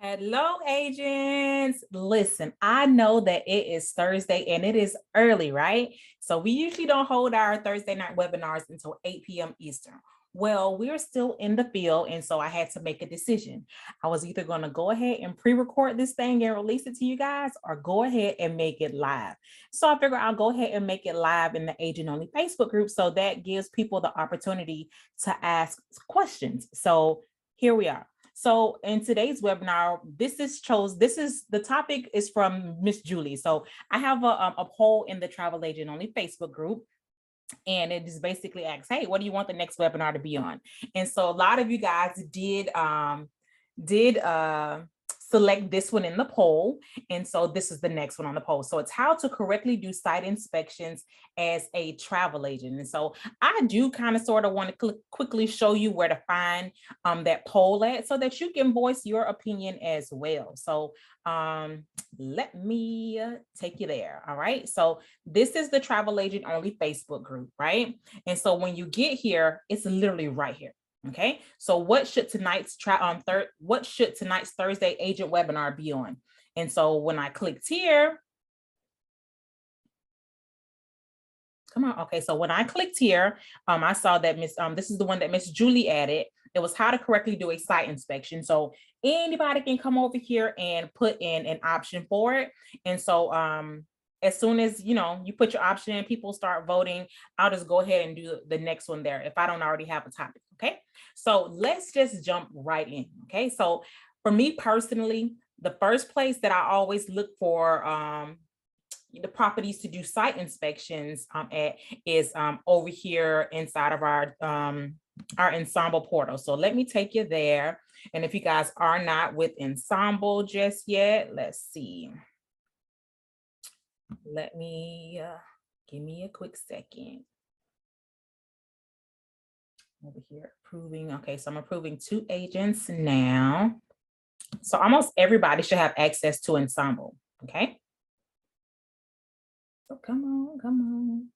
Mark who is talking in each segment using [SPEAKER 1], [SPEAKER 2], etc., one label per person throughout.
[SPEAKER 1] Hello, agents. Listen, I know that it is Thursday and it is early, right? So we usually don't hold our Thursday night webinars until 8 p.m. Eastern. Well, we're still in the field, and so I had to make a decision. I was either going to go ahead and pre-record this thing and release it to you guys, or go ahead and make it live. So I figured I'll go ahead and make it live in the Agent Only Facebook group, so that gives people the opportunity to ask questions. So here we are. So in today's webinar, the topic is from Miss Julie. So I have a poll in the Travel Agent Only Facebook group. And it is basically asks, hey, what do you want the next webinar to be on? And so a lot of you guys did select this one in the poll. And so this is the next one on the poll. So it's how to correctly do site inspections as a travel agent. And so I do kind of sort of want to quickly show you where to find that poll at so that you can voice your opinion as well. So let me take you there. All right. So this is the Travel Agent Only Facebook group, right? And so when you get here, it's literally right here. Okay, so what should tonight's Thursday agent webinar be on? And so when I clicked here, come on. Okay, so when I clicked here, I saw that this is the one that Miss Julie added. It was how to correctly do a site inspection. So anybody can come over here and put in an option for it. And so as soon as you put your option in, people start voting, I'll just go ahead and do the next one there if I don't already have a topic. Okay, so let's just jump right in. Okay, so for me personally, the first place that I always look for the properties to do site inspections at is over here inside of our Ensemble portal. So let me take you there. And if you guys are not with Ensemble just yet, let's see. Let me give me a quick second. Over here, approving. Okay, so I'm approving 2 agents now. So almost everybody should have access to Ensemble. Okay. So come on.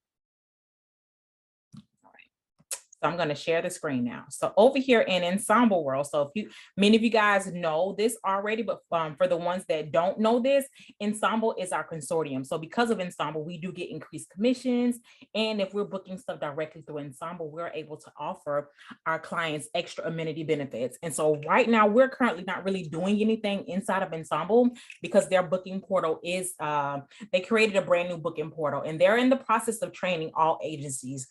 [SPEAKER 1] So I'm going to share the screen now. So over here in Ensemble World, so many of you guys know this already, but for the ones that don't know this, Ensemble is our consortium. So because of Ensemble, we do get increased commissions. And if we're booking stuff directly through Ensemble, we're able to offer our clients extra amenity benefits. And so right now, we're currently not really doing anything inside of Ensemble because their booking portal is, they created a brand new booking portal and they're in the process of training all agencies.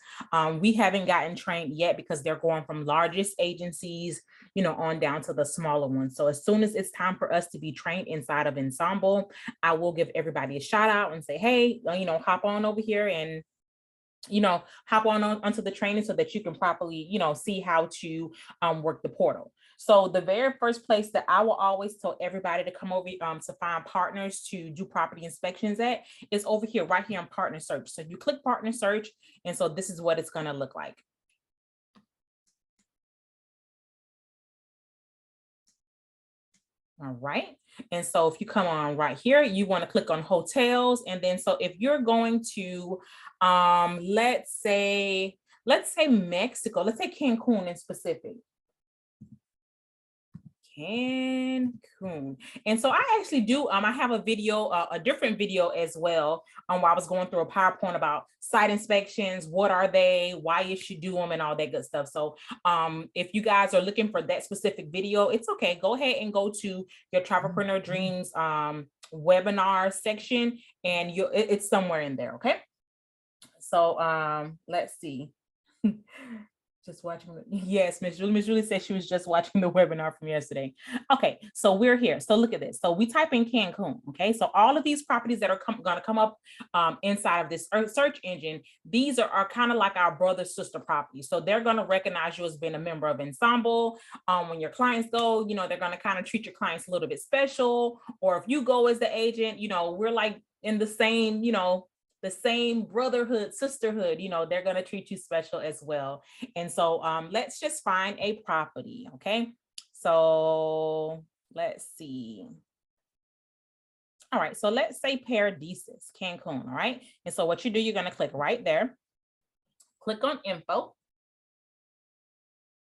[SPEAKER 1] We haven't gotten trained yet because they're going from largest agencies, on down to the smaller ones. So as soon as it's time for us to be trained inside of Ensemble, I will give everybody a shout out and say, hey, hop on over here and hop onto the training so that you can properly, see how to work the portal. So the very first place that I will always tell everybody to come over to find partners to do property inspections at is over here, right here on partner search. So you click partner search, and so this is what it's going to look like. All right. And so if you come on right here, you want to click on hotels. And then so if you're going to, let's say Mexico, let's say Cancun in specific. Cancun. And so I actually do, I have a video, a different video as well, where I was going through a PowerPoint about site inspections, what are they, why you should do them and all that good stuff. So if you guys are looking for that specific video, it's okay. Go ahead and go to your Travelpreneur Dreams webinar section and it's somewhere in there. Okay. So let's see. Just watching. Yes, Miss Julie said she was just watching the webinar from yesterday. Okay, so we're here. So look at this. So we type in Cancun. Okay, so all of these properties that are going to come up inside of this search engine, these are kind of like our brother sister properties. So they're going to recognize you as being a member of Ensemble. When your clients go, they're going to kind of treat your clients a little bit special. Or if you go as the agent, we're like in the same, the same brotherhood, sisterhood, they're going to treat you special as well. And so let's just find a property. Okay. So let's see. All right. So let's say Paradisus, Cancun. All right. And so what you do, you're going to click right there, click on info.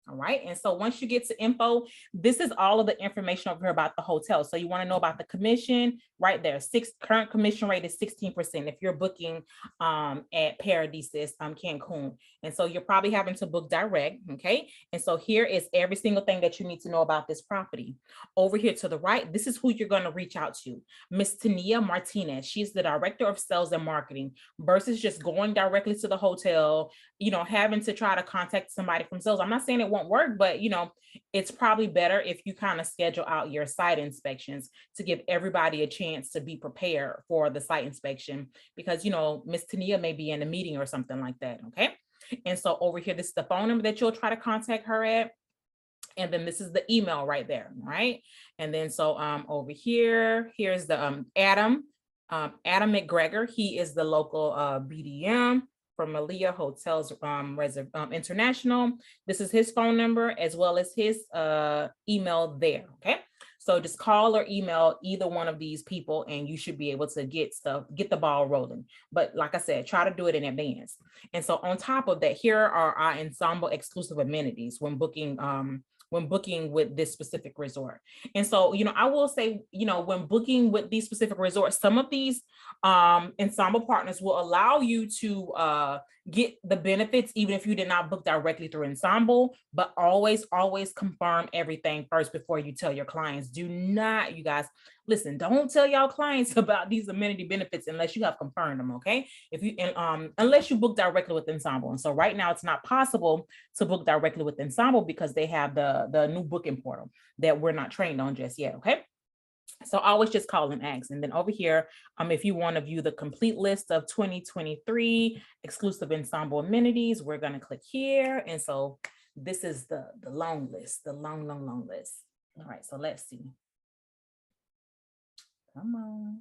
[SPEAKER 1] All right. And so once you get to info, this is all of the information over here about the hotel. So you want to know about the commission right there. Current commission rate is 16% if you're booking at Paradises, Cancun. And so you're probably having to book direct. Okay. And so here is every single thing that you need to know about this property. Over here to the right, this is who you're going to reach out to. Miss Tania Martinez. She's the director of sales and marketing, versus just going directly to the hotel, you know, having to try to contact somebody from sales. I'm not saying it won't work, but you know, it's probably better if you kind of schedule out your site inspections to give everybody a chance to be prepared for the site inspection, because you know, Miss Tania may be in a meeting or something like that. Okay. And so over here, this is the phone number that you'll try to contact her at. And then this is the email right there. Right. And then so over here, here's the Adam McGregor. He is the local BDM from Malia Hotels International. This is his phone number as well as his email there. Okay. So just call or email either one of these people and you should be able to get the ball rolling. But like I said, try to do it in advance. And so on top of that, here are our ensemble exclusive amenities when booking with this specific resort. And so, you know, I will say, you know, when booking with these specific resorts, some of these ensemble partners will allow you to get the benefits, even if you did not book directly through ensemble, but always confirm everything first before you tell your clients. Do not, you guys, listen, don't tell y'all clients about these amenity benefits unless you have confirmed them. Okay. If you, unless you book directly with ensemble. And so right now it's not possible to book directly with ensemble because they have the new booking portal that we're not trained on just yet. Okay. So always just call and ask. And then over here, if you want to view the complete list of 2023 exclusive ensemble amenities, we're going to click here. And so this is the long list, the long list. All right, so let's see. Come on.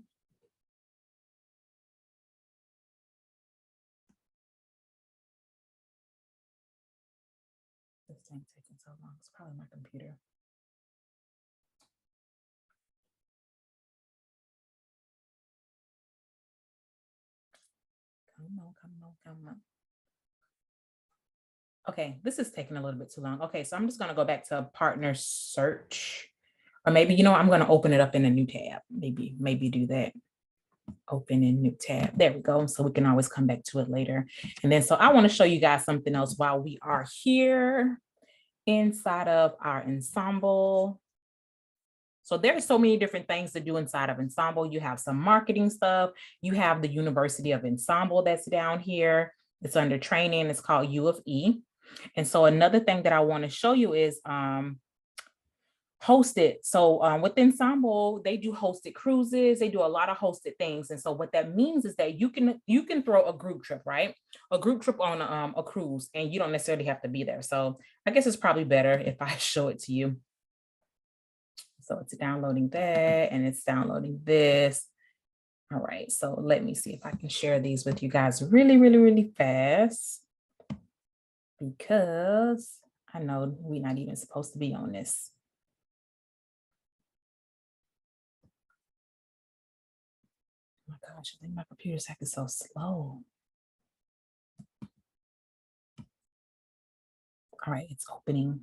[SPEAKER 1] This thing taking so long. It's probably my computer. Come on. Okay, this is taking a little bit too long. Okay, so I'm just going to go back to partner search. Or maybe, you know, I'm going to open it up in a new tab. Maybe do that. Open in new tab. There we go. So we can always come back to it later. And then, so I want to show you guys something else while we are here inside of our ensemble. So there's so many different things to do inside of ensemble. You have some marketing stuff. You have the University of Ensemble that's down here. It's under training. It's called U of E. And so another thing that I want to show you is hosted. So with Ensemble, they do hosted cruises. They do a lot of hosted things. And so what that means is that you can throw a group trip, right? A group trip on a cruise, and you don't necessarily have to be there. So I guess it's probably better if I show it to you. So it's downloading that and it's downloading this. All right, so let me see if I can share these with you guys really fast, because I know we're not even supposed to be on this. Oh my gosh, I think my computer's acting so slow. All right, it's opening.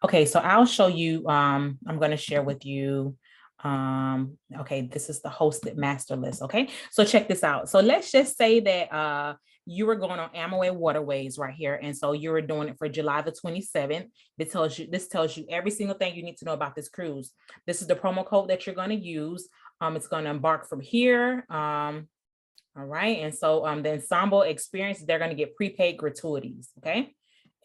[SPEAKER 1] Okay, so I'll show you, I'm going to share with you. Okay, this is the hosted master list. Okay, so check this out. So let's just say that you were going on Amway Waterways right here. And so you were doing it for July the 27th. This tells you every single thing you need to know about this cruise. This is the promo code that you're going to use. It's going to embark from here. All right. And so the ensemble experience, they're going to get prepaid gratuities. Okay.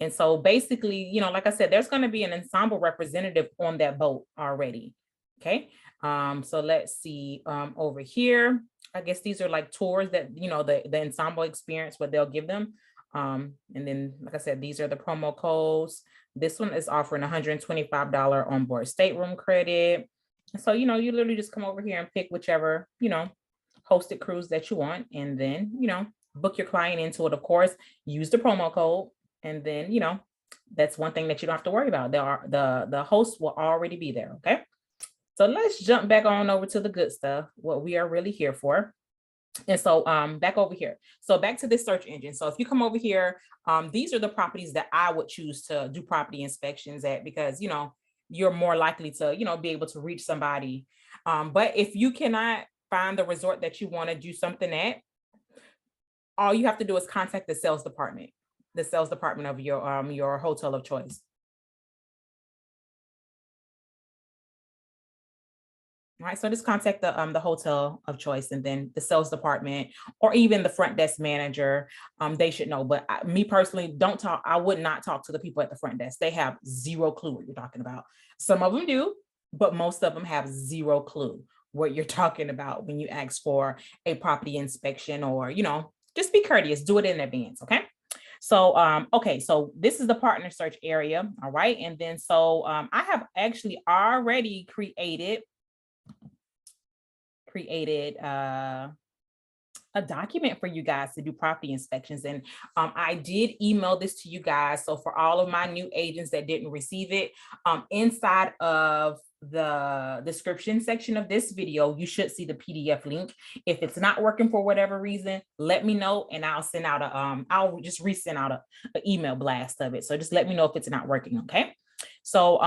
[SPEAKER 1] And so basically, you know, like I said, there's going to be an ensemble representative on that boat already. Okay. So let's see over here. I guess these are like tours that, you know, the ensemble experience, what they'll give them. And then, like I said, these are the promo codes. This one is offering $125 onboard stateroom credit. So, you know, you literally just come over here and pick whichever, you know, hosted cruise that you want. And then, you know, book your client into it. Of course, use the promo code. And then, you know, that's one thing that you don't have to worry about. The host will already be there. Okay. So let's jump back on over to the good stuff, what we are really here for. And so back over here. So back to this search engine. So if you come over here, these are the properties that I would choose to do property inspections at, because, you know, you're more likely to, you know, be able to reach somebody. But if you cannot find the resort that you want to do something at, all you have to do is contact the sales department of your hotel of choice. All right, so just contact the hotel of choice, and then the sales department, or even the front desk manager. They should know. But me personally, don't talk. I would not talk to the people at the front desk. They have zero clue what you're talking about. Some of them do, but most of them have zero clue what you're talking about when you ask for a property inspection, or, you know, just be courteous. Do it in advance, okay? So, okay, so this is the partner search area, all right? And then so I have actually already created a document for you guys to do property inspections. And I did email this to you guys. So for all of my new agents that didn't receive it, inside of the description section of this video, you should see the PDF link. If it's not working for whatever reason, let me know, and I'll send out I'll just resend out an email blast of it. So just let me know if it's not working, okay? So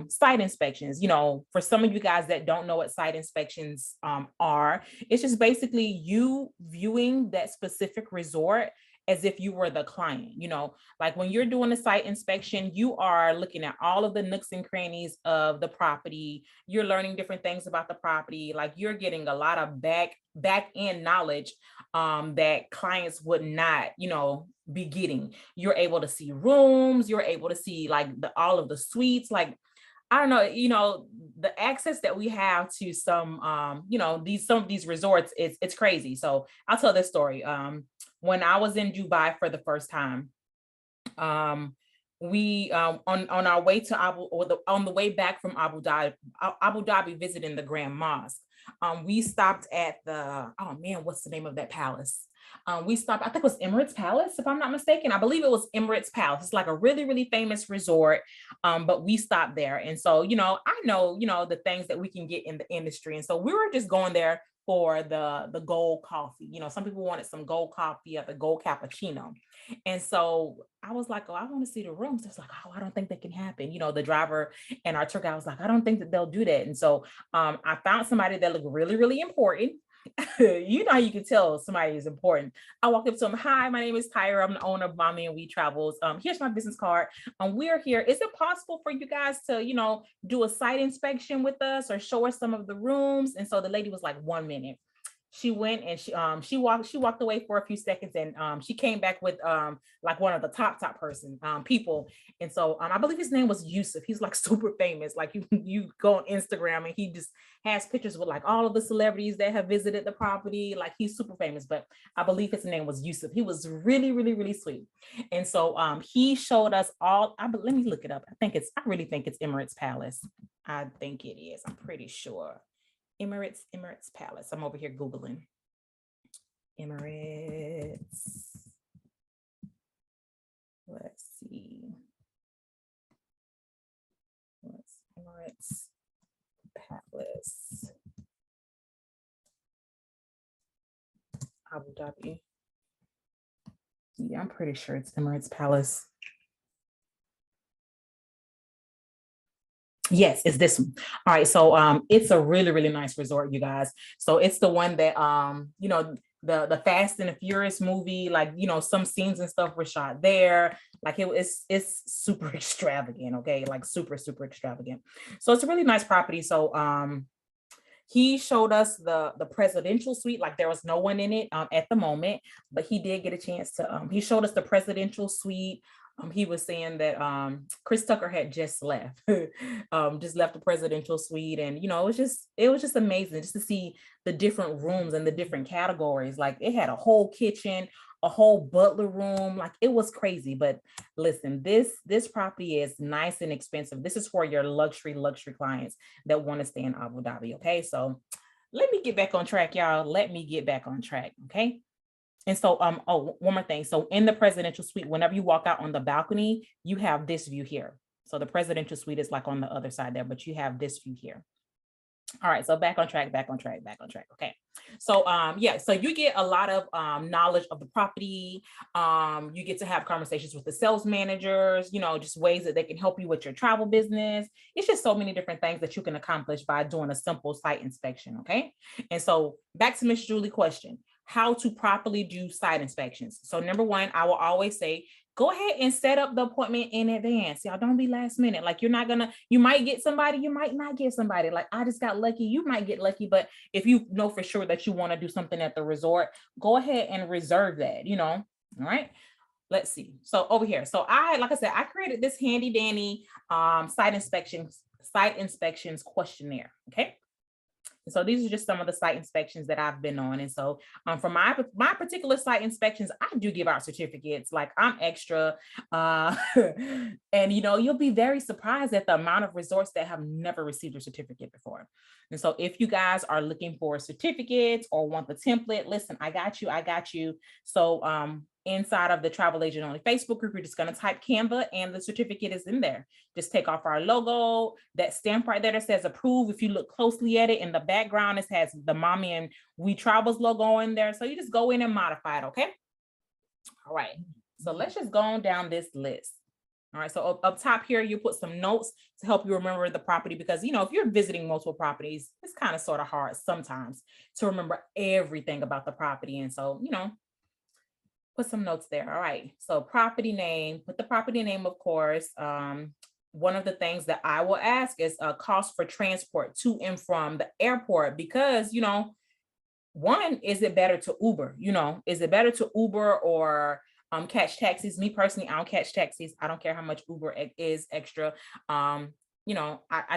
[SPEAKER 1] site inspections, you know, for some of you guys that don't know what site inspections are, it's just basically you viewing that specific resort as if you were the client. You know, like when you're doing a site inspection, you are looking at all of the nooks and crannies of the property. You're learning different things about the property. Like you're getting a lot of back end knowledge that clients would not, you know, be getting. You're able to see rooms, you're able to see like all of the suites. Like, I don't know, you know, the access that we have to some you know, some of these resorts, it's crazy. So I'll tell this story. When I was in Dubai for the first time, we on our way to on the way back from Abu Dhabi visiting the Grand Mosque, we stopped at the, oh man, what's the name of that palace? We stopped, I think it was Emirates Palace, if I'm not mistaken. I believe it was Emirates Palace. It's like a really, really famous resort, but we stopped there. And so, you know, I know, you know, the things that we can get in the industry. And so we were just going there for the gold coffee. You know, some people wanted some gold coffee or the gold cappuccino. And so I was like, oh, I want to see the rooms. It's like, oh, I don't think that can happen. You know, the driver and our tour guide was like, I don't think that they'll do that. And so I found somebody that looked really, really important. You know how you can tell somebody is important. I walked up to him. Hi, my name is Tyra. I'm the owner of Mommy and We Travels. Here's my business card. We're here. Is it possible for you guys to, you know, do a site inspection with us or show us some of the rooms? And so the lady was like, 1 minute. She went and she walked away for a few seconds, and she came back with like one of the top people. And so I believe his name was Yusuf. He's like super famous. Like you go on Instagram and he just has pictures with like all of the celebrities that have visited the property. Like he's super famous, but I believe his name was Yusuf. He was really, really, really sweet. And so he showed us all. Let me look it up. I really think it's Emirates Palace. I think it is. I'm pretty sure. Emirates Palace. I'm over here Googling. Emirates. Let's see. Emirates Palace. Abu Dhabi. Yeah, I'm pretty sure it's Emirates Palace. Yes, it's this one. All right, so it's a really, really nice resort, you guys. So it's the one that you know, the Fast and the Furious movie, like, you know, some scenes and stuff were shot there. Like it's super extravagant, okay? Like super, super extravagant. So it's a really nice property. So he showed us the presidential suite. Like there was no one in it at the moment, but he did get a chance to he showed us the presidential suite. He was saying that Chris Tucker had just left, just left the presidential suite. And, you know, it was just amazing just to see the different rooms and the different categories. Like it had a whole kitchen, a whole butler room. Like it was crazy. But listen, this property is nice and expensive. This is for your luxury clients that want to stay in Abu Dhabi. Okay, so let me get back on track, y'all. Let me get back on track. Okay. And so, oh, one more thing. So in the presidential suite, whenever you walk out on the balcony, you have this view here. So the presidential suite is like on the other side there, but you have this view here. All right, so back on track. Okay. So yeah, so you get a lot of knowledge of the property. You get to have conversations with the sales managers, just ways that they can help you with your travel business. It's just so many different things that you can accomplish by doing a simple site inspection. Okay. And so back to Miss Julie's question, how to properly do site inspections. So number one, I will always say, go ahead and set up the appointment in advance. Y'all don't be last minute. Like you might get somebody, you might not get somebody. Like I just got lucky, you might get lucky. But if you know for sure that you want to do something at the resort, go ahead and reserve that, all right. Let's see. So over here. So like I said, I created this handy dandy site inspections questionnaire. Okay. So these are just some of the site inspections that I've been on. And so for my particular site inspections, I do give out certificates. Like I'm extra. And, you'll be very surprised at the amount of resorts that have never received a certificate before. And so if you guys are looking for certificates or want the template, listen, I got you. So inside of the Travel Agent Only Facebook group, you're just going to type Canva and the certificate is in there. Just take off our logo, that stamp right there that says approve. If you look closely at it in the background, it has the Mommy and We Travels logo in there. So you just go in and modify it. Okay. All right. So let's just go on down this list. All right. So up top here, you put some notes to help you remember the property because, if you're visiting multiple properties, it's kind of sort of hard sometimes to remember everything about the property. And so, put some notes there. All right. So property name, put the property name, of course. One of the things that I will ask is a cost for transport to and from the airport, because, one, is it better to Uber? Is it better to Uber or catch taxis? Me personally, I don't catch taxis. I don't care how much Uber is extra. I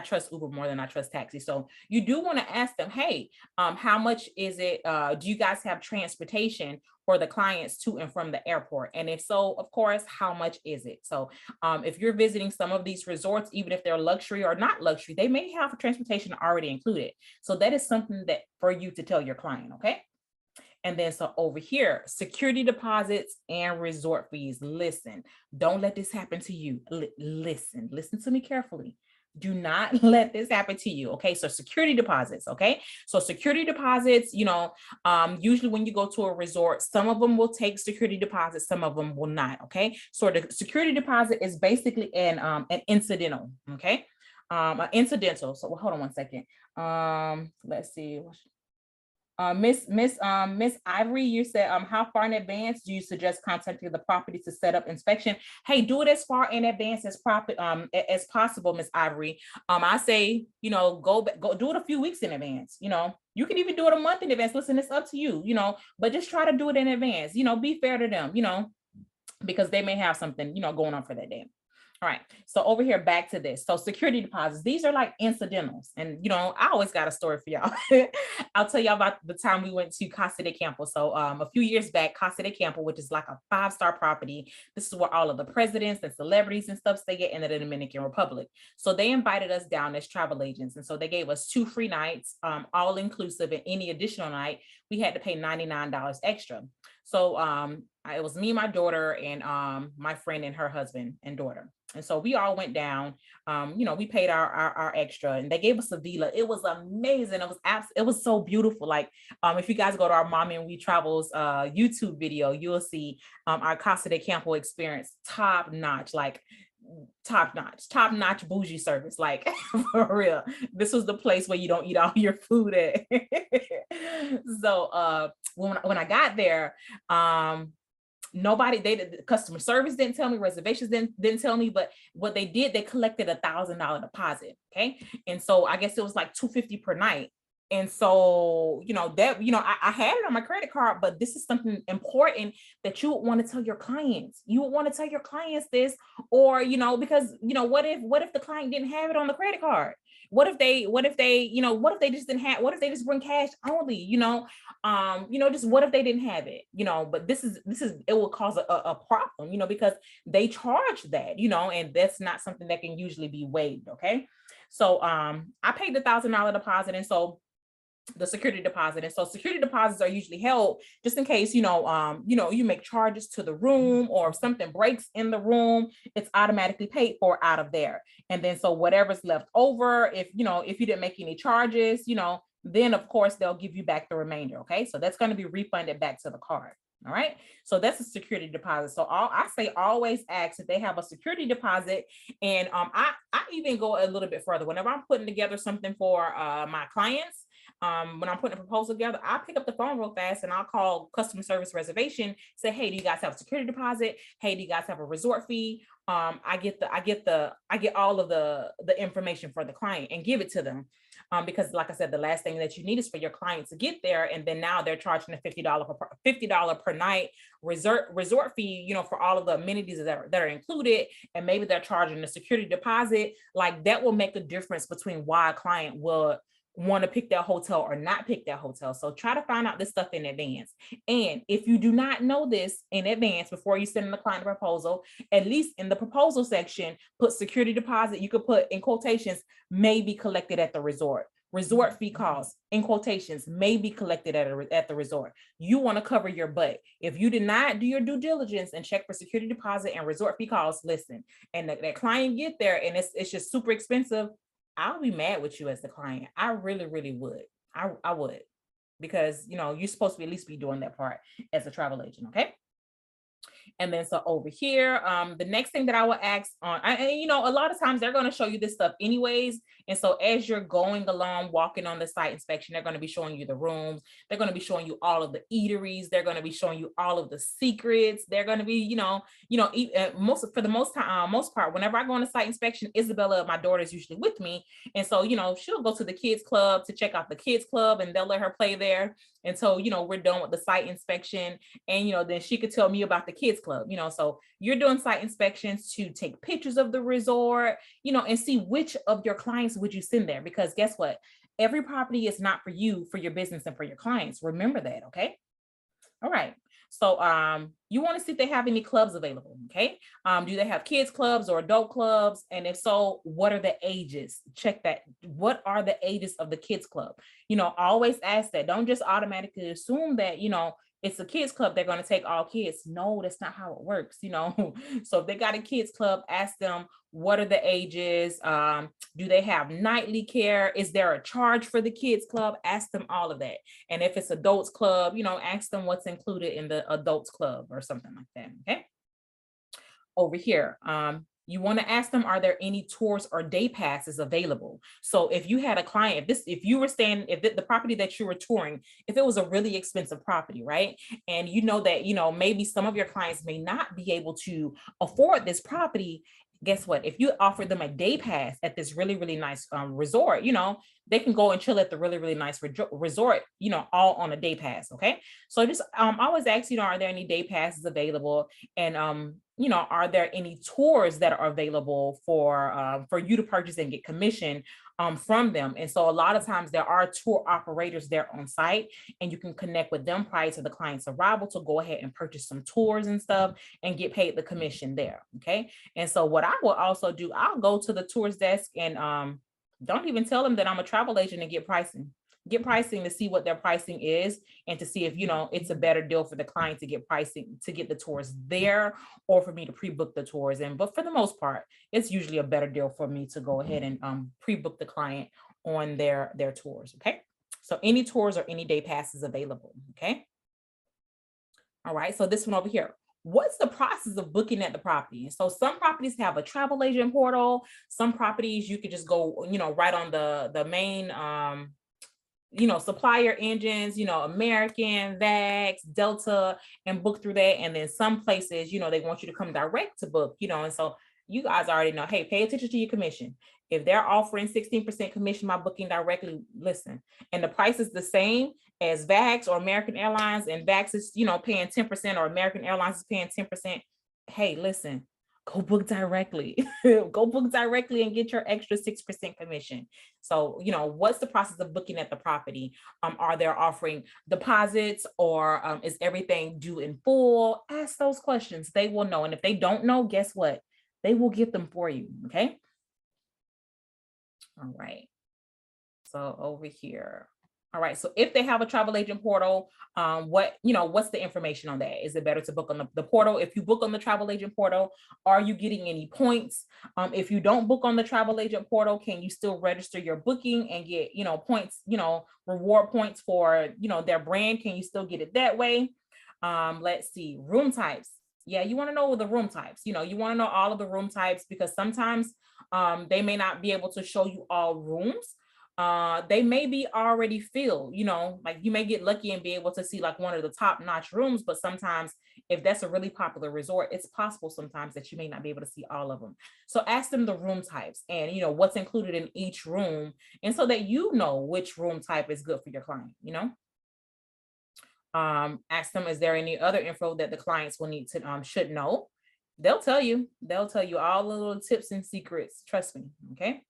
[SPEAKER 1] trust Uber more than I trust taxi. So you do want to ask them, hey, how much is it? Do you guys have transportation for the clients to and from the airport? And if so, of course, how much is it? So if you're visiting some of these resorts, even if they're luxury or not luxury, they may have transportation already included. So that is something that for you to tell your client, okay? And then so over here, security deposits and resort fees. Listen, don't let this happen to you. Listen to me carefully. Do not let this happen to you. Okay. So security deposits. Okay. So security deposits, usually when you go to a resort, some of them will take security deposits, some of them will not. Okay. So the security deposit is basically an incidental. Okay. An incidental. So hold on one second. Let's see. Miss Ivory, you said, how far in advance do you suggest contacting the property to set up inspection? Hey, do it as far in advance as possible, Miss Ivory. I say, go do it a few weeks in advance. You can even do it a month in advance. Listen, it's up to you, but just try to do it in advance. Be fair to them, because they may have something, going on for that day. All right. So over here, back to this. So security deposits, these are like incidentals. And, I always got a story for y'all. I'll tell y'all about the time we went to Casa de Campo. So a few years back, Casa de Campo, which is like a 5-star property. This is where all of the presidents and celebrities and stuff stay in the Dominican Republic. So they invited us down as travel agents. And so they gave us 2 free nights, all inclusive, and any additional night, we had to pay $99 extra. So it was me, my daughter, and my friend and her husband and daughter. And so we all went down, we paid our extra, and they gave us a villa. It was amazing. It was so beautiful. Like, if you guys go to our Mommy and We Travels YouTube video, you'll see our Casa de Campo experience, top notch bougie service, like for real. This was the place where you don't eat all your food at. So when I got there, the customer service didn't tell me, reservations didn't tell me, but what they did, they collected $1,000 deposit. Okay. And so I guess it was like $250 per night. And so, I had it on my credit card, but this is something important that you would want to tell your clients. You would want to tell your clients this, or, because, what if the client didn't have it on the credit card? What if they just didn't have, what if they just bring cash only, just what if they didn't have it, but this is, it will cause a problem, because they charge that, and that's not something that can usually be waived. Okay. So, I paid the $1,000 deposit. And so the security deposit. And so security deposits are usually held just in case, you make charges to the room, or if something breaks in the room, it's automatically paid for out of there. And then so whatever's left over, if you didn't make any charges, then of course they'll give you back the remainder. Okay. So that's going to be refunded back to the card. All right. So that's a security deposit. So I say always ask if they have a security deposit. And I even go a little bit further. Whenever I'm putting together something for my clients, when I'm putting a proposal together, I pick up the phone real fast and I'll call customer service reservation, say, hey, do you guys have a security deposit? Hey, do you guys have a resort fee? I get all of the information for the client and give it to them. Because like I said, the last thing that you need is for your client to get there. And then now they're charging a $50 per night resort fee, for all of the amenities that are included. And maybe they're charging a security deposit. Like that will make a difference between why a client will want to pick that hotel or not pick that hotel. So try to find out this stuff in advance. And if you do not know this in advance before you send the client a proposal, at least in the proposal section, put security deposit. You could put in quotations, may be collected at the resort. Resort fee costs, in quotations, may be collected at the resort. You want to cover your butt. If you did not do your due diligence and check for security deposit and resort fee costs, listen, and that client get there and it's just super expensive, I'll be mad with you as the client. I really, really would. I would, because you're supposed to at least be doing that part as a travel agent. Okay. And then so over here, the next thing that I will ask on, a lot of times they're going to show you this stuff anyways. And so as you're going along, walking on the site inspection, they're going to be showing you the rooms. They're going to be showing you all of the eateries. They're going to be showing you all of the secrets. They're going to be, for the most part, whenever I go on a site inspection, Isabella, my daughter, is usually with me. And so, she'll go to the kids club to check out the kids club and they'll let her play there. And so, we're done with the site inspection, and, then she could tell me about the kids club, so you're doing site inspections to take pictures of the resort, and see which of your clients would you send there, because guess what? Every property is not for you, for your business and for your clients. Remember that. Okay. All right. So you want to see if they have any clubs available. Okay. Do they have kids clubs or adult clubs? And if so, what are the ages? Check that. What are the ages of the kids club? Always ask that. Don't just automatically assume that, it's a kids club, they're going to take all kids. No, that's not how it works. So if they got a kids club, ask them, what are the ages? Do they have nightly care? Is there a charge for the kids club? Ask them all of that. And if it's adults club, ask them what's included in the adults club or something like that. Okay. Over here, you want to ask them, are there any tours or day passes available? So if you had a client, if the property that you were touring, if it was a really expensive property, right? And that, maybe some of your clients may not be able to afford this property. Guess what? If you offer them a day pass at this really, really nice resort, they can go and chill at the really, really nice resort, all on a day pass. Okay. So just always ask, are there any day passes available? And, are there any tours that are available for you to purchase and get commission from them? And so a lot of times there are tour operators there on site, and you can connect with them prior to the client's arrival to go ahead and purchase some tours and stuff and get paid the commission there. Okay. And so what I will also do, I'll go to the tours desk and don't even tell them that I'm a travel agent and get pricing to see what their pricing is, and to see if, it's a better deal for the client to get pricing, to get the tours there, or for me to pre-book the tours. But for the most part, it's usually a better deal for me to go ahead and pre-book the client on their tours. Okay. So any tours or any day passes available. Okay. All right. So this one over here, what's the process of booking at the property? So some properties have a travel agent portal. Some properties you could just go, right on the main, supplier engines, American, Vax, Delta, and book through that. And then some places, they want you to come direct to book, and so you guys already know, hey, pay attention to your commission. If they're offering 16% commission by booking directly, listen, and the price is the same as Vax or American Airlines, and Vax is, paying 10%, or American Airlines is paying 10%. Hey, listen, go book directly. Go book directly and get your extra 6% commission. So, what's the process of booking at the property? Are they offering deposits, or is everything due in full? Ask those questions. They will know. And if they don't know, guess what? They will get them for you. Okay. All right. So over here, All right. So if they have a travel agent portal, what's the information on that? Is it better to book on the portal? If you book on the travel agent portal, are you getting any points? If you don't book on the travel agent portal, can you still register your booking and get, points, reward points for, their brand? Can you still get it that way? Let's see, room types. Yeah, you want to know the room types. You want to know all of the room types, because sometimes they may not be able to show you all rooms. They may be already filled, like you may get lucky and be able to see like one of the top notch rooms, but sometimes if that's a really popular resort, it's possible sometimes that you may not be able to see all of them. So ask them the room types and what's included in each room, and so that which room type is good for your client. Ask them, is there any other info that the clients will need to should know? They'll tell you all the little tips and secrets, trust me. Okay.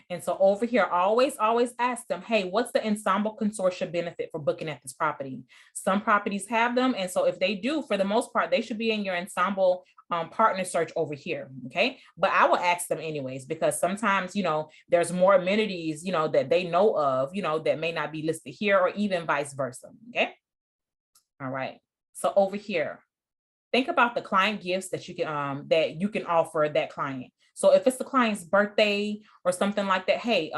[SPEAKER 1] And so over here, always ask them, hey, what's the ensemble consortia benefit for booking at this property? Some properties have them. And so if they do, for the most part, they should be in your ensemble partner search over here. Okay. But I will ask them anyways, because sometimes, there's more amenities, that they know of, that may not be listed here, or even vice versa. Okay. All right. So over here, think about the client gifts that you can offer that client. So if it's the client's birthday or something like that, hey,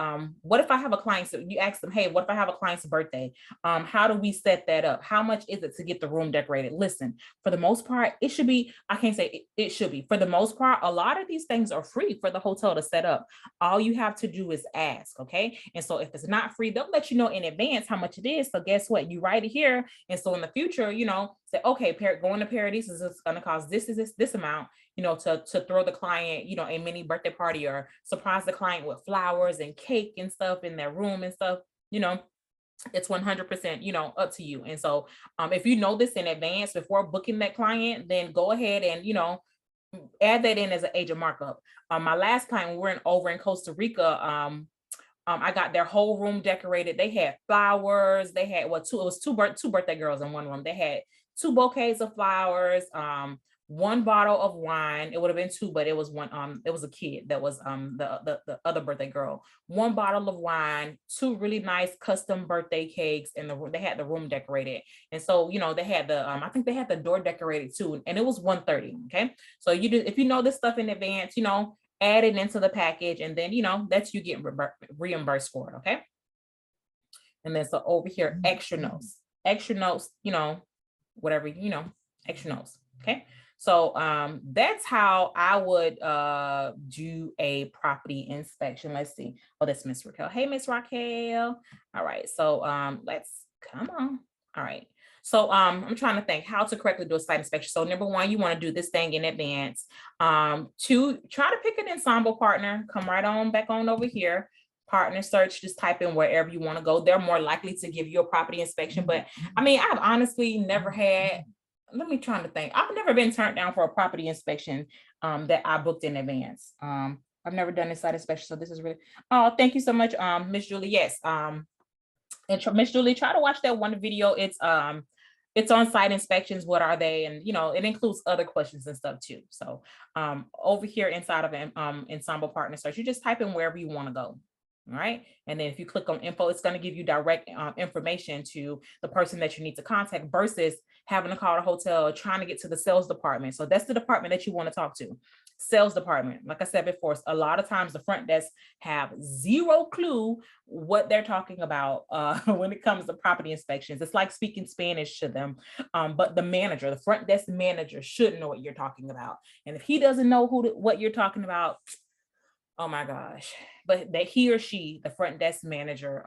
[SPEAKER 1] what if I have a client? So you ask them, hey, what if I have a client's birthday? How do we set that up? How much is it to get the room decorated? Listen, for the most part, it should be, I can't say it should be. For the most part, a lot of these things are free for the hotel to set up. All you have to do is ask, okay? And so if it's not free, they'll let you know in advance how much it is. So guess what? You write it here. And so in the future, say, okay, going to Paradise is going to cost this amount, to throw the client, a mini birthday party, or surprise the client with flowers and cake and stuff in their room and stuff. It's 100%, up to you. And so if you know this in advance before booking that client, then go ahead and, add that in as an agent markup. My last client, we were over in Costa Rica. I got their whole room decorated. They had flowers. They had two birthday girls in one room. They had 2 bouquets of flowers, 1 bottle of wine. It would have been 2, but it was one. It was a kid that was the other birthday girl. 1 bottle of wine, 2 really nice custom birthday cakes, and they had the room decorated. And so they had I think they had the door decorated too, and it was 130. Okay, so if you know this stuff in advance, add it into the package, and then that's you getting reimbursed for it. Okay. And then so over here, extra notes, whatever, extra notes. Okay. So that's how I would do a property inspection. Let's see. Oh, that's Miss Raquel. Hey, Miss Raquel. All right. So let's come on. All right. So I'm trying to think how to correctly do a site inspection. So number 1, you want to do this thing in advance. 2, try to pick an ensemble partner. Come right on back on over here. Partner search, just type in wherever you want to go. They're more likely to give you a property inspection. But I mean, I've honestly never had, let me try to think. I've never been turned down for a property inspection that I booked in advance. I've never done a site inspection. So this is really, oh, thank you so much, Miss Julie. Yes. And Miss Julie, try to watch that one video. It's on site inspections. What are they? And, it includes other questions and stuff too. So over here inside of Ensemble Partner Search, you just type in wherever you want to go. All right. And then if you click on info, it's going to give you direct information to the person that you need to contact versus having to call the hotel, trying to get to the sales department. So that's the department that you want to talk to. Sales department. Like I said before, a lot of times the front desk have 0 clue what they're talking about when it comes to property inspections. It's like speaking Spanish to them. But the front desk manager should know what you're talking about. And if he doesn't know what you're talking about, oh my gosh. But that he or she, the front desk manager,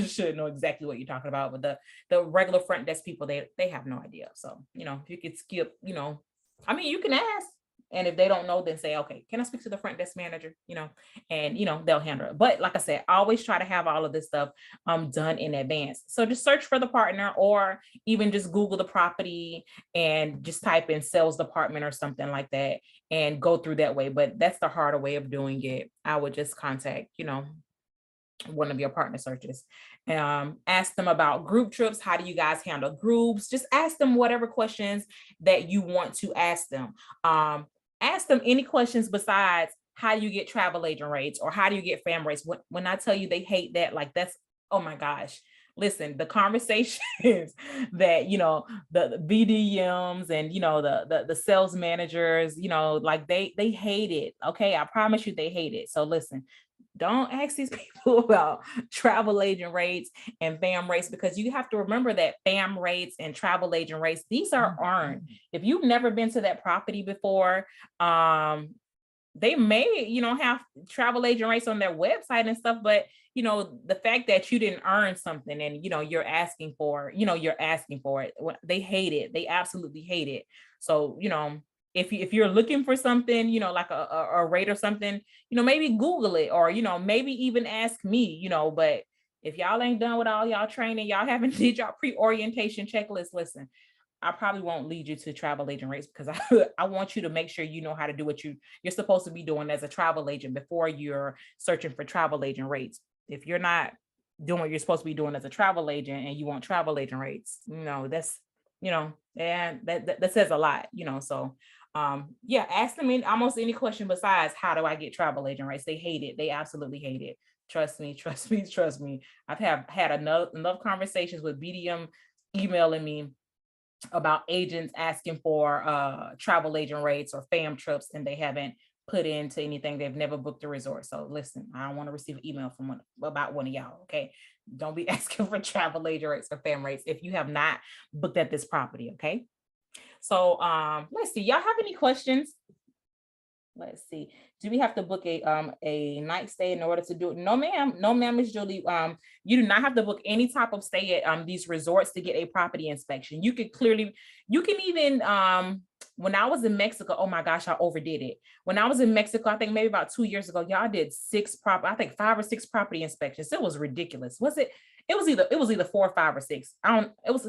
[SPEAKER 1] should know exactly what you're talking about. But the regular front desk people, they have no idea. So, if you could skip, I mean, you can ask. And if they don't know, then say, okay, can I speak to the front desk manager? And they'll handle it. But like I said, always try to have all of this stuff done in advance. So just search for the partner, or even just Google the property and just type in sales department or something like that and go through that way. But that's the harder way of doing it. I would just contact, one of your partner searches. Ask them about group trips. How do you guys handle groups? Just ask them whatever questions that you want to ask them. Ask them any questions besides how do you get travel agent rates or how do you get fam rates. When I tell you they hate that, like that's, oh my gosh. listen, the conversations that, the BDMs and, the sales managers, like they hate it. Okay. I promise you they hate it. So listen, don't ask these people about travel agent rates and FAM rates, because you have to remember that FAM rates and travel agent rates, these are earned. If you've never been to that property before, they may, have travel agent rates on their website and stuff, but the fact that you didn't earn something and, you're asking for it. They hate it. They absolutely hate it. So, if you're looking for something, like a rate or something, maybe Google it, or, maybe even ask me, but if y'all ain't done with all y'all training, y'all haven't did y'all pre-orientation checklist, listen, I probably won't lead you to travel agent rates, because I want you to make sure you know how to do what you're supposed to be doing as a travel agent before you're searching for travel agent rates. If you're not doing what you're supposed to be doing as a travel agent and you want travel agent rates, that's, and that says a lot, so yeah, ask them in almost any question besides how do I get travel agent rates. They hate it. They absolutely hate it. Trust me, trust me, trust me. I've had enough conversations with BDM emailing me about agents asking for travel agent rates or FAM trips, and they haven't put into anything. They've never booked a resort. So listen, I don't want to receive an email from about one of y'all. Okay. Don't be asking for travel agent rates or FAM rates if you have not booked at this property. Okay. So let's see. Y'all have any questions? Let's see. Do we have to book a night stay in order to do it? No, ma'am. No, ma'am, Miss Julie. You do not have to book any type of stay at these resorts to get a property inspection. You can even when I was in Mexico, oh my gosh, I overdid it. When I was in Mexico, I think maybe about 2 years ago, y'all did 5 or 6 property inspections. It was ridiculous. It was either 4 or 5 or 6. It was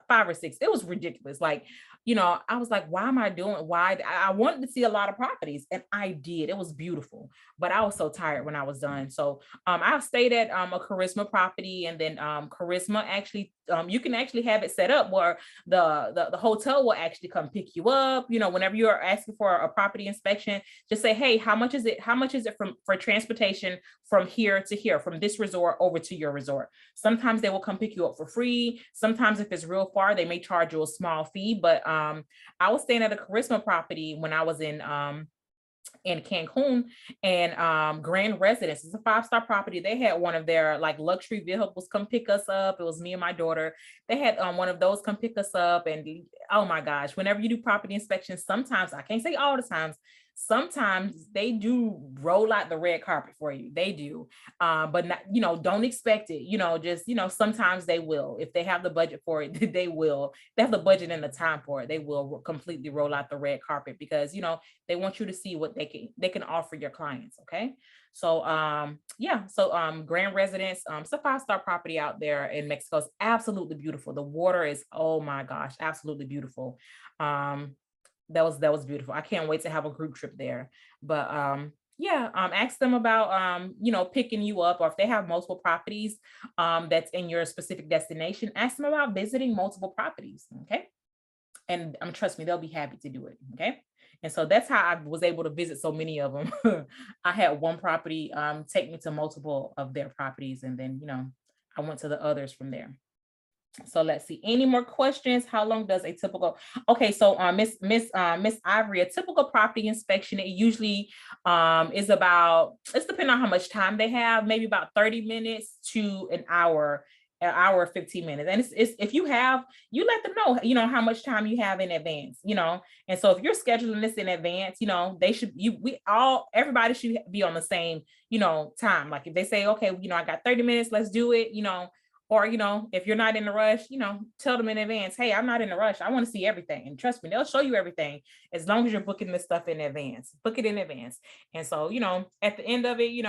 [SPEAKER 1] 5 or 6. It was ridiculous. Like, I was like, why am I doing? Why? I wanted to see a lot of properties, and I did. It was beautiful, but I was so tired when I was done. So I stayed at a Charisma property, and then Charisma actually, you can actually have it set up where the hotel will actually come pick you up. Whenever you are asking for a property inspection, just say, hey, how much is it? How much is it for transportation from here to here, from this resort over to your resort? Sometimes they will come pick you up for free. Sometimes if it's real far, they may charge you a small fee. But I was staying at a Charisma property when I was in Cancun, and Grand Residence is a 5-star property. They had one of their like luxury vehicles come pick us up. It was me and my daughter. They had one of those come pick us up, and oh my gosh, whenever you do property inspections, sometimes, I can't say all the times, sometimes they do roll out the red carpet for you. They do. But not, don't expect it, just, sometimes they will. If they have the budget for it, they will. If they have the budget and the time for it, they will completely roll out the red carpet, because, they want you to see what they can offer your clients. Okay. So yeah, so Grand Residence, it's a 5-star property out there in Mexico. It's absolutely beautiful. The water is, oh my gosh, absolutely beautiful. That was beautiful. I can't wait to have a group trip there. But yeah, ask them about picking you up, or if they have multiple properties that's in your specific destination, ask them about visiting multiple properties. Okay. And trust me, they'll be happy to do it. Okay. And so that's how I was able to visit so many of them. I had one property take me to multiple of their properties, and then I went to the others from there. So let's see. Any more questions? How long does a typical? Okay, so Miss Ivory, a typical property inspection, it usually is about, it's depending on how much time they have, maybe about 30 minutes to an hour 15 minutes. And it's if you let them know, how much time you have in advance, and so if you're scheduling this in advance, everybody should be on the same, time. Like if they say, okay, I got 30 minutes, let's do it, or, if you're not in a rush, tell them in advance, hey, I'm not in a rush. I want to see everything. And trust me, they'll show you everything as long as you're booking this stuff in advance. Book it in advance. And so, at the end of it,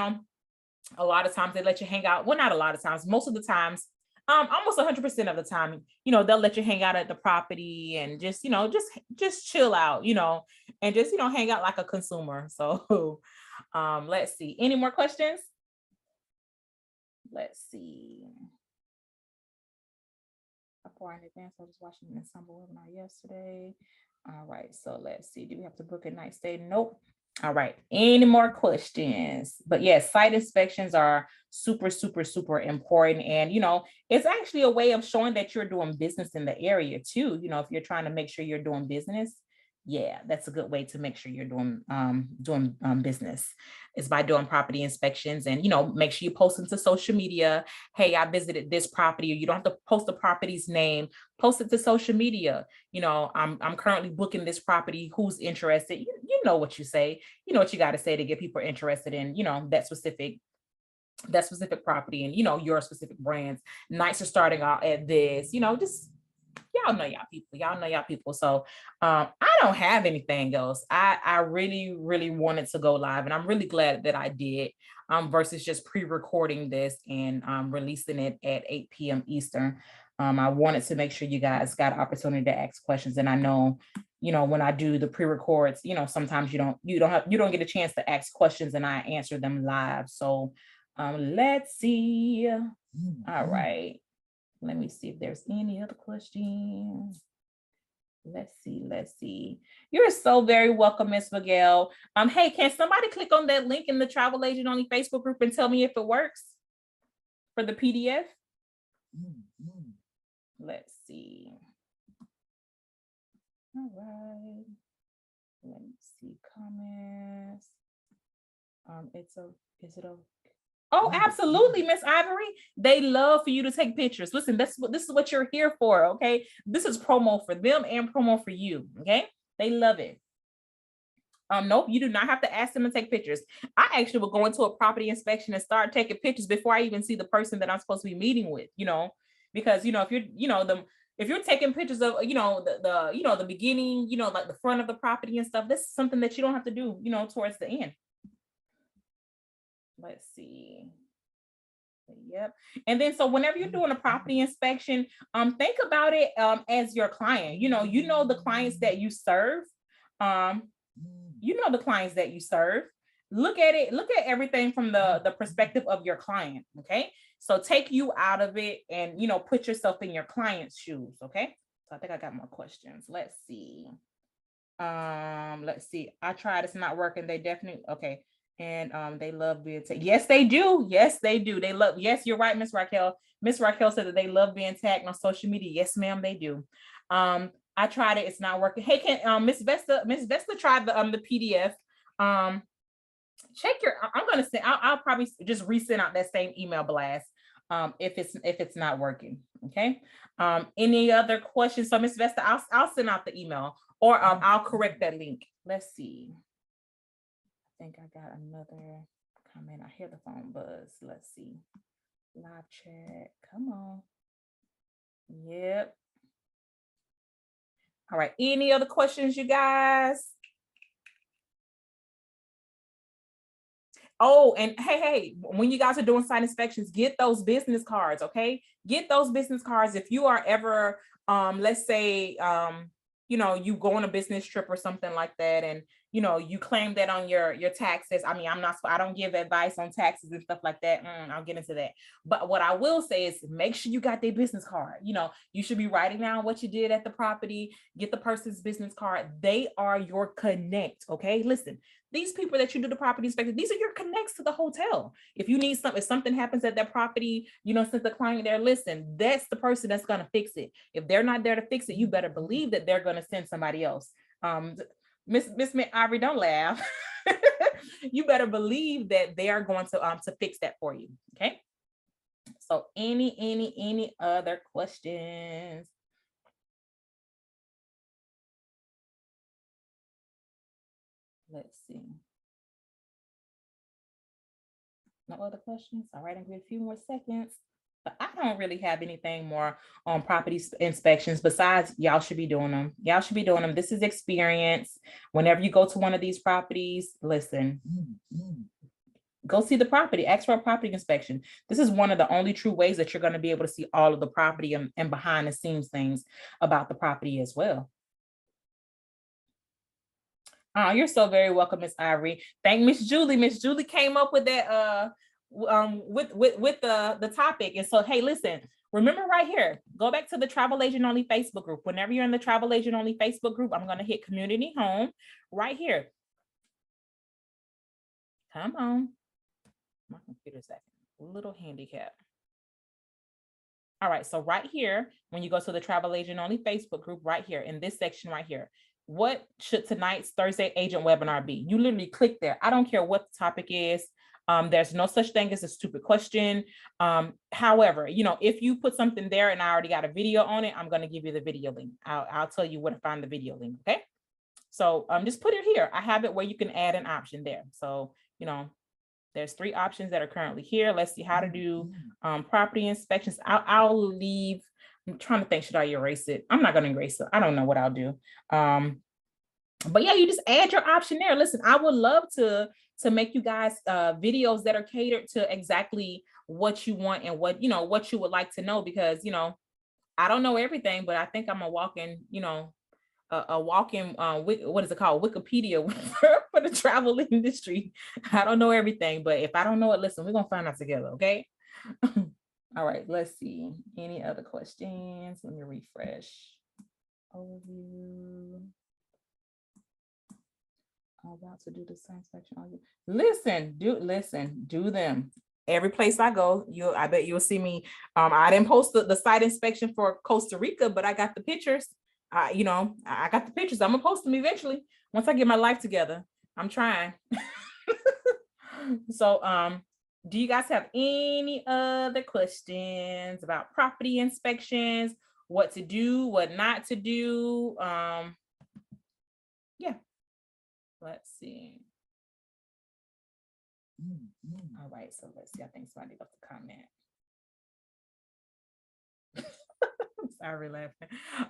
[SPEAKER 1] a lot of times they let you hang out. Well, not a lot of times, most of the times, almost 100% of the time, they'll let you hang out at the property and just, just chill out, and just, hang out like a consumer. So let's see. Any more questions? Let's see. Far in advance. I was watching an ensemble webinar yesterday. All right, so let's see. Do we have to book a night stay? Nope. All right. Any more questions? But yes, site inspections are super, super, super important. And, it's actually a way of showing that you're doing business in the area too. If you're trying to make sure you're doing business, yeah, that's a good way to make sure you're doing business is by doing property inspections. And, make sure you post into social media. Hey, I visited this property. Or you don't have to post the property's name, post it to social media. I'm currently booking this property. Who's interested? You know what you say. You know what you got to say to get people interested in, that specific property and, your specific brands. Nights are starting out at this, just y'all know y'all people. So I don't have anything else. I really, really wanted to go live, and I'm really glad that I did, versus just pre-recording this and releasing it at 8 p.m. Eastern. I wanted to make sure you guys got an opportunity to ask questions. And I know, when I do the pre-records, sometimes you don't get a chance to ask questions and I answer them live. So let's see. All right. Let me see if there's any other questions. Let's see. You're so very welcome, Miss Miguel. Hey, can somebody click on that link in the Travel Agent Only Facebook group and tell me if it works for the PDF? Let's see. All right. Let me see comments. Is it okay? Oh, absolutely, Miss Ivory. They love for you to take pictures. Listen, this is what you're here for, okay? This is promo for them and promo for you, okay? They love it. Nope, you do not have to ask them to take pictures. I actually will go into a property inspection and start taking pictures before I even see the person that I'm supposed to be meeting with, because if you're taking pictures of, the beginning, like the front of the property and stuff, this is something that you don't have to do, towards the end. Let's see. Yep. And then, so whenever you're doing a property inspection, think about it as your client. The clients that you serve. The clients that you serve. Look at everything from the perspective of your client. Okay. So take you out of it and put yourself in your client's shoes. Okay. So I think I got more questions. Let's see. I tried, it's not working. They definitely okay. And they love being tagged. Yes, they do. Yes, they do. They love, yes, you're right, Miss Raquel. Miss Raquel said that they love being tagged on social media. Yes, ma'am, they do. I tried it, it's not working. Hey, can Miss Vesta tried the PDF. Check your, I'm gonna say I'll probably just resend out that same email blast if it's not working. Okay. Any other questions? So Miss Vesta, I'll send out the email or I'll correct that link. Let's see. I think I got another comment. I hear the phone buzz. Let's see. Live chat. Come on. Yep. All right. Any other questions, you guys? Oh, and hey, when you guys are doing site inspections, get those business cards, okay? Get those business cards. If you are ever, let's say, you go on a business trip or something like that, and you claim that on your taxes. I mean, I don't give advice on taxes and stuff like that. I'll get into that. But what I will say is make sure you got their business card. You should be writing down what you did at the property, get the person's business card. They are your connect. Okay. Listen, these people that you do the property inspection, these are your connects to the hotel. If you need something, if something happens at that property, since the client there, listen, that's the person that's going to fix it. If they're not there to fix it, you better believe that they're going to send somebody else. Miss Ivory, don't laugh. You better believe that they are going to fix that for you. Okay. So any other questions? Let's see. No other questions? All right, I'm gonna give a few more seconds. But I don't really have anything more on property inspections besides y'all should be doing them. Y'all should be doing them. This is experience. Whenever you go to one of these properties, listen, go see the property, ask for a property inspection. This is one of the only true ways that you're going to be able to see all of the property and behind the scenes things about the property as well. You're so very welcome, Miss Ivory. Thank Miss Julie. Miss Julie came up with that with the topic. And so, hey, listen, remember right here, go back to the Travel Agent Only Facebook group. Whenever you're in the Travel Agent Only Facebook group, I'm going to hit community home right here. Come on. My computer's acting a little handicapped. All right, so right here, when you go to the Travel Agent Only Facebook group, right here in this section right here, what should tonight's Thursday agent webinar be? You literally click there. I don't care what the topic is. There's no such thing as a stupid question. However, you know, if you put something there and I already got a video on it, I'm going to give you the video link. I'll tell you where to find the video link. Okay. So just put it here. I have it where you can add an option there. So, you know, there's 3 options that are currently here. Let's see how to do property inspections. I'll leave. I'm trying to think, should I erase it? I'm not going to erase it. I don't know what I'll do. But yeah, you just add your option there. Listen, I would love to make you guys videos that are catered to exactly what you want and what, you know, what you would like to know, because, you know, I don't know everything, but I think I'm a walking, you know, a walking, what is it called? Wikipedia for the travel industry. I don't know everything, but if I don't know it, listen, we're going to find out together. Okay. All right. Let's see. Any other questions? Let me refresh. Overview. I'm about to do the same section on you. Listen, do them. Every place I go, I bet you'll see me. I didn't post the site inspection for Costa Rica, but I got the pictures. You know, I got the pictures. I'm gonna post them eventually once I get my life together. I'm trying. So, do you guys have any other questions about property inspections? What to do, what not to do? Yeah. Let's see. All right, so let's see. I think somebody left a comment. Sorry, laughing.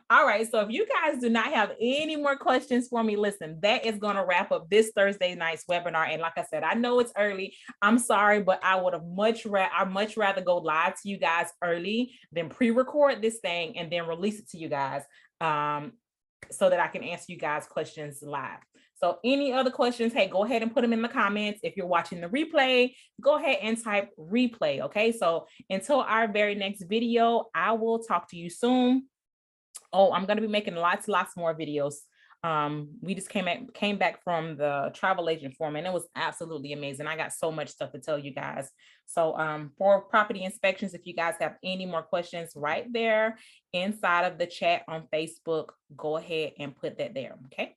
[SPEAKER 1] All right, so if you guys do not have any more questions for me, listen, that is going to wrap up this Thursday night's webinar. And like I said, I know it's early. I'm sorry, but I would have much rather go live to you guys early than pre-record this thing and then release it to you guys, so that I can answer you guys questions live. So any other questions, hey, go ahead and put them in the comments. If you're watching the replay, go ahead and type replay. Okay, so until our very next video, I will talk to you soon. Oh, I'm going to be making lots more videos. We just came back from the travel agent forum, and it was absolutely amazing. I got so much stuff to tell you guys. So for property inspections, if you guys have any more questions, right there inside of the chat on Facebook, go ahead and put that there. Okay.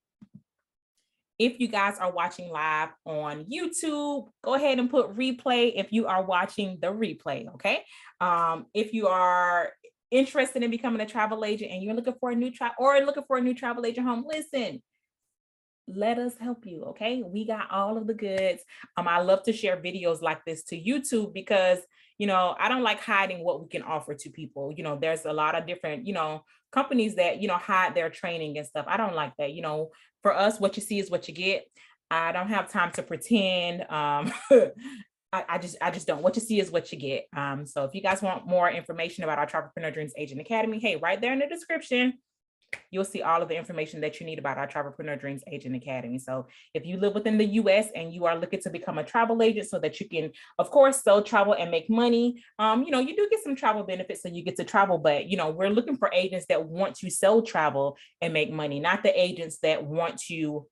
[SPEAKER 1] If you guys are watching live on YouTube, go ahead and put replay if you are watching the replay. Okay. If you are interested in becoming a travel agent and you're looking for a new travel agent home, listen, let us help you. Okay. We got all of the goods. I love to share videos like this to YouTube because, you know, I don't like hiding what we can offer to people. You know, there's a lot of different, you know, companies that, you know, hide their training and stuff. I don't like that. You know, for us, what you see is what you get. I don't have time to pretend. I just don't. What you see is what you get. So if you guys want more information about our Travelpreneur Dreams Agent Academy, hey, right there in the description, you'll see all of the information that you need about our Travelpreneur Dreams Agent Academy. So if you live within the US and you are looking to become a travel agent so that you can, of course, sell travel and make money, you know, you do get some travel benefits so you get to travel, but, you know, we're looking for agents that want to sell travel and make money, not the agents that want to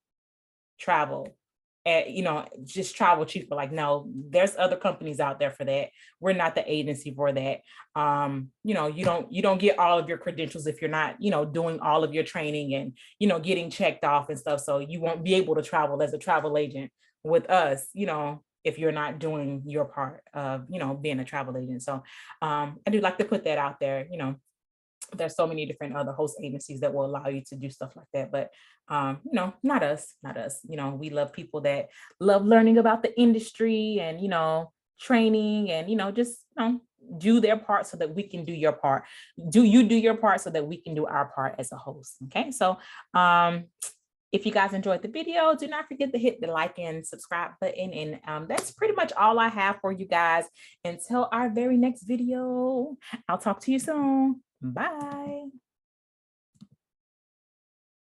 [SPEAKER 1] travel. You know, just travel cheaper. Like, no, there's other companies out there for that. We're not the agency for that. You know, you don't get all of your credentials if you're not, you know, doing all of your training and, you know, getting checked off and stuff. So you won't be able to travel as a travel agent with us, you know, if you're not doing your part of, you know, being a travel agent. So I do like to put that out there. You know, there's so many different other host agencies that will allow you to do stuff like that. But, you know, not us. You know, we love people that love learning about the industry and, you know, training and, you know, just, you know, do their part so that we can do your part. Do your part so that we can do our part as a host. Okay. So, if you guys enjoyed the video, do not forget to hit the like and subscribe button. And that's pretty much all I have for you guys until our very next video. I'll talk to you soon. Bye.